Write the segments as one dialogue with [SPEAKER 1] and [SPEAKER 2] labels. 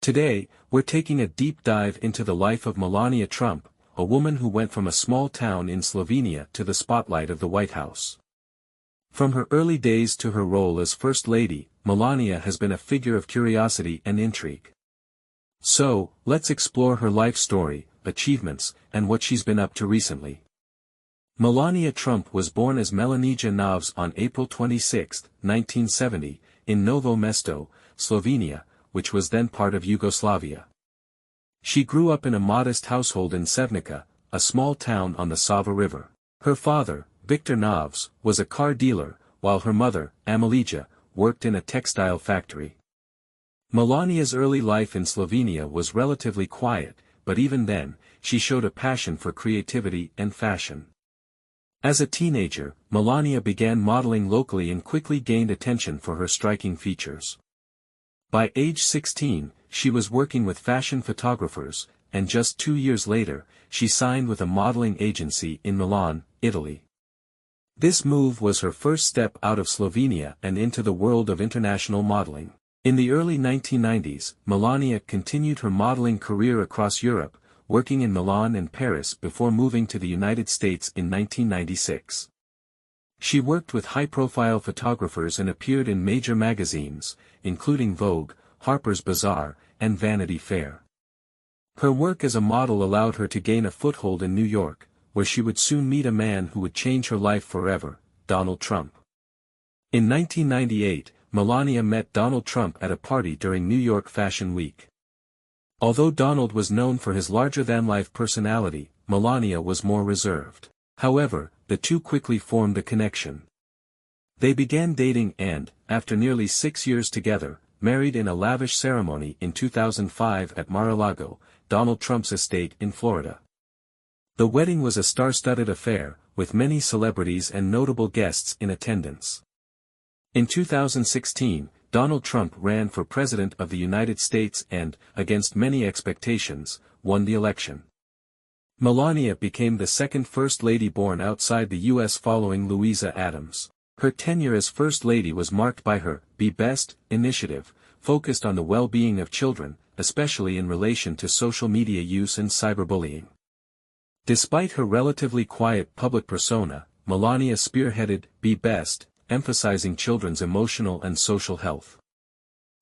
[SPEAKER 1] Today, we're taking a deep dive into the life of Melania Trump, a woman who went from a small town in Slovenia to the spotlight of the White House. From her early days to her role as First Lady, Melania has been a figure of curiosity and intrigue. So, let's explore her life story, achievements, and what she's been up to recently. Melania Trump was born as Melanija Knavs on April 26, 1970, in Novo Mesto, Slovenia, which was then part of Yugoslavia. She grew up in a modest household in Sevnica, a small town on the Sava River. Her father, Viktor Knavs, was a car dealer, while her mother, Amalija, worked in a textile factory. Melania's early life in Slovenia was relatively quiet, but even then, she showed a passion for creativity and fashion. As a teenager, Melania began modeling locally and quickly gained attention for her striking features. By age 16, she was working with fashion photographers, and just 2 years later, she signed with a modeling agency in Milan, Italy. This move was her first step out of Slovenia and into the world of international modeling. In the early 1990s, Melania continued her modeling career across Europe, working in Milan and Paris before moving to the United States in 1996. She worked with high-profile photographers and appeared in major magazines, including Vogue, Harper's Bazaar, and Vanity Fair. Her work as a model allowed her to gain a foothold in New York, where she would soon meet a man who would change her life forever, Donald Trump. In 1998, Melania met Donald Trump at a party during New York Fashion Week. Although Donald was known for his larger-than-life personality, Melania was more reserved. However, the two quickly formed a connection. They began dating and, after nearly 6 years together, married in a lavish ceremony in 2005 at Mar-a-Lago, Donald Trump's estate in Florida. The wedding was a star-studded affair, with many celebrities and notable guests in attendance. In 2016, Donald Trump ran for President of the United States and, against many expectations, won the election. Melania became the second First Lady born outside the U.S. following Louisa Adams. Her tenure as First Lady was marked by her Be Best initiative, focused on the well-being of children, especially in relation to social media use and cyberbullying. Despite her relatively quiet public persona, Melania spearheaded Be Best, emphasizing children's emotional and social health.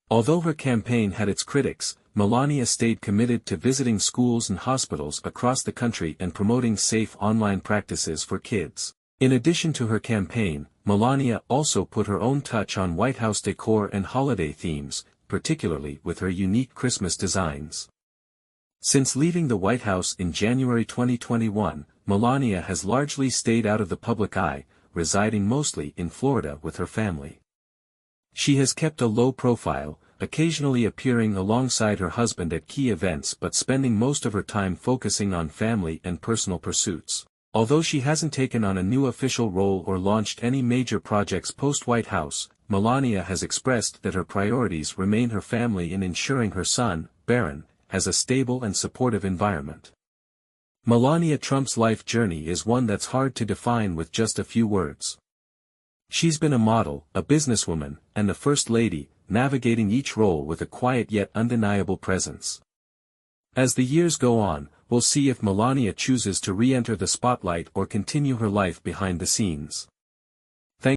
[SPEAKER 1] Although her campaign had its critics, Melania stayed committed to visiting schools and hospitals across the country and promoting safe online practices for kids. In addition to her campaign, Melania also put her own touch on White House decor and holiday themes, particularly with her unique Christmas designs. Since leaving the White House in January 2021, Melania has largely stayed out of the public eye, residing mostly in Florida with her family. She has kept a low profile, occasionally appearing alongside her husband at key events but spending most of her time focusing on family and personal pursuits. Although she hasn't taken on a new official role or launched any major projects post-White House, Melania has expressed that her priorities remain her family and ensuring her son, Barron, has a stable and supportive environment. Melania Trump's life journey is one that's hard to define with just a few words. She's been a model, a businesswoman, and a First Lady, navigating each role with a quiet yet undeniable presence. As the years go on, we'll see if Melania chooses to re-enter the spotlight or continue her life behind the scenes.